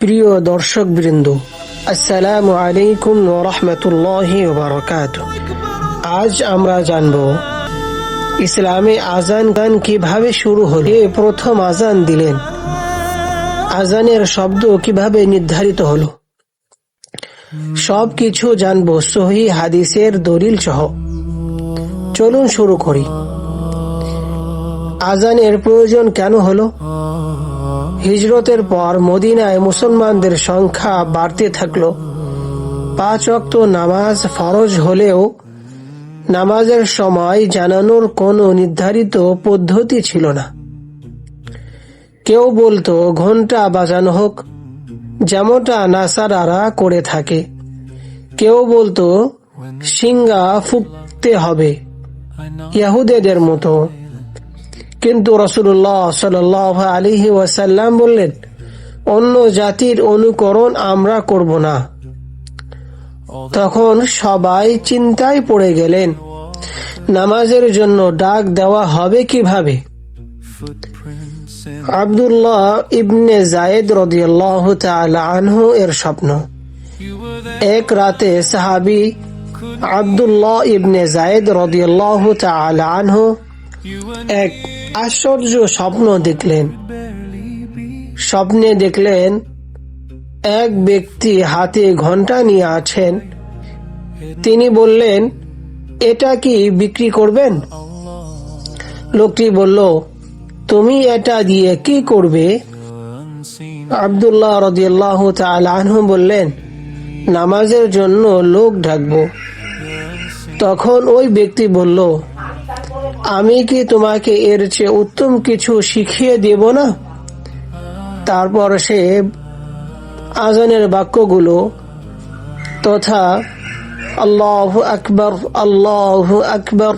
প্রিয় দর্শকবৃন্দ, আসসালামু আলাইকুম ওয়া রাহমাতুল্লাহি ওয়া বারাকাতুহু। আজ আমরা জানব ইসলামে আজান গান কিভাবে শুরু হলো, কে প্রথম আজান দিলেন, আজানের শব্দ কিভাবে নির্ধারিত হলো। সবকিছু জানব সহিহ হাদিসের দলিল সহ। চলুন শুরু করি। আজানের প্রয়োজন কেন হলো? হিজরতের পর মদিনায় মুসলমানদের সংখ্যা বাড়তে থাকলো। 5 ওয়াক্ত নামাজ ফরজ হলেও নামাজের সময় জানানোর কোনো নির্ধারিত পদ্ধতি ছিল না। কেউ বলতো ঘন্টা বাজানো হোক, যেমনটা নাসারারা করে থাকে। কেউ বলতো সিঙ্গা ফুঁকতে হবে, ইহুদিদের মতো। কিন্তু রাসূলুল্লাহ সাল্লাল্লাহু আলাইহি ওয়াসাল্লাম বললেন, অন্য জাতির অনুকরণ আমরা করব না। তখন সবাই চিন্তায় পড়ে গেলেন, নামাজের জন্য ডাক দেওয়া হবে কিভাবে? আব্দুল্লাহ ইবনে যায়েদ রাদিয়াল্লাহু তাআলা আনহু এর স্বপ্ন। এক রাতে সাহাবী আব্দুল্লাহ ইবনে যায়েদ রাদিয়াল্লাহু তাআলা আনহু এক আশ্চর্য স্বপ্ন দেখলেন। স্বপ্নে দেখলেন এক ব্যক্তি হাতে ঘন্টা নিয়ে আছেন। তিনি বললেন, এটা কি বিক্রি করবেন? লোকটি বলল, তুমি এটা দিয়ে কি করবে? আব্দুল্লাহ রাদিয়াল্লাহু তাআলা আনহু বললেন, নামাজের জন্য লোক ডাকবো। তখন ওই ব্যক্তি বলল, আমি কি তোমাকে এর চেয়ে উত্তম কিছু শিখিয়ে দেব না? তারপর সে আজানের বাক্যগুলো তথা আল্লাহু আকবার, আল্লাহু আকবার,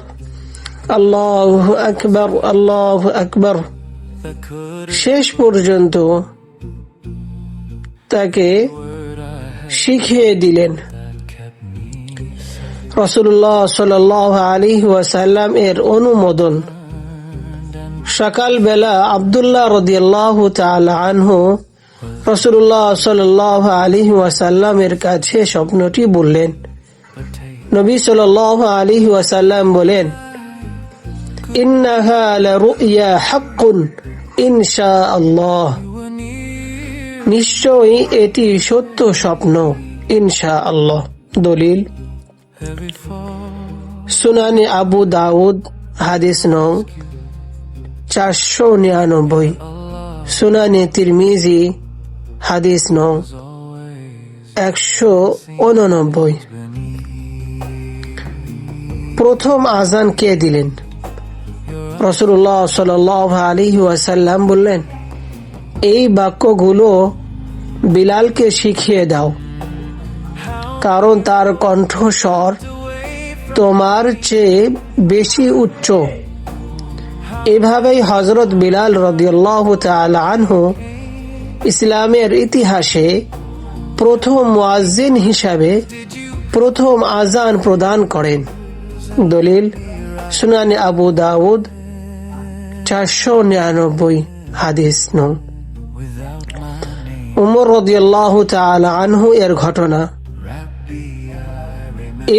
আল্লাহু আকবার, আল্লাহু আকবার শেষ পর্যন্ত তাকে শিখিয়ে দিলেন। রাসূলুল্লাহ সাল্লাল্লাহু আলাইহি ওয়াসাল্লাম এর অনুমোদন। সকালবেলা আব্দুল্লাহ রাদিয়াল্লাহু তাআলা আনহু রাসূলুল্লাহ সাল্লাল্লাহু আলাইহি ওয়াসাল্লাম এর কাছে স্বপ্নটি বললেন। নবী সাল্লাল্লাহু আলাইহি ওয়াসাল্লাম বলেন, ইন্নাহা লারুয়া হাক্কুন ইনশাআল্লাহ, নিশ্চয়ই এটি সত্য স্বপ্ন ইনশাআল্লাহ। দলিল সুনানে আবু দাউদ হাদিস নং 499, সুনানে তিরমিজি হাদিস নং 189। প্রথম আজান কে দিলেন? রাসূলুল্লাহ সাল্লাল্লাহু আলাইহি ওয়াসাল্লাম বললেন, এই বাক্যগুলো বিলালকে শিখিয়ে দাও, কারণ তার কণ্ঠস্বর তোমার চেয়ে বেশি উচ্চ। এভাবেই হযরত বিলাল রাদিয়াল্লাহু তাআলা আনহু ইসলামের ইতিহাসে প্রথম মুয়াজ্জিন হিসাবে প্রথম আজান প্রদান করেন। দলিল সুনানে আবু দাউদ 499 হাদিস নং। উমর রাদিয়াল্লাহু তাআলা আনহু এর ঘটনা।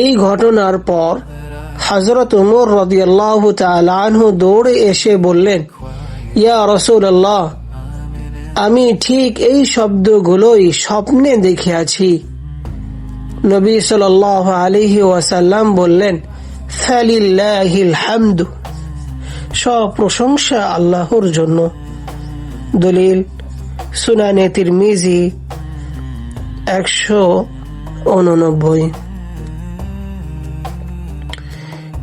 এই ঘটনার পর হযরত উমর রাদিয়াল্লাহু তাআলা আনহু দৌড়ে এসে বললেন, ইয়া রাসূলুল্লাহ, আমি ঠিক এই শব্দগুলোই স্বপ্নে দেখিয়াছি। নবী সাল্লাল্লাহু আলাইহি ওয়াসাল্লাম বললেন, ফালিল্লাহিল হামদু, সব প্রশংসা আল্লাহর জন্য। দলিল সুনানে তিরমিজি 189।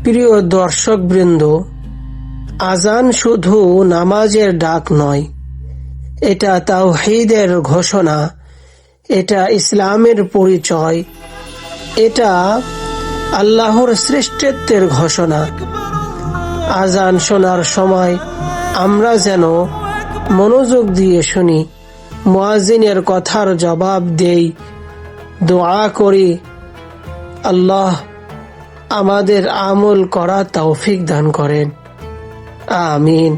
প্রিয় দর্শকবৃন্দ, আজান শুধু নামাজের ডাক নয়, এটা তাওহীদের ঘোষণা, এটা ইসলামের পরিচয়, এটা আল্লাহর শ্রেষ্ঠত্বের ঘোষণা। আজান শোনার সময় আমরা যেন মনোযোগ দিয়ে শুনি, মুয়াজ্জিনের কথার জবাব দেই, দোয়া করি, আল্লাহ আমাদের আমল করা তৌফিক দান করেন। আমিন।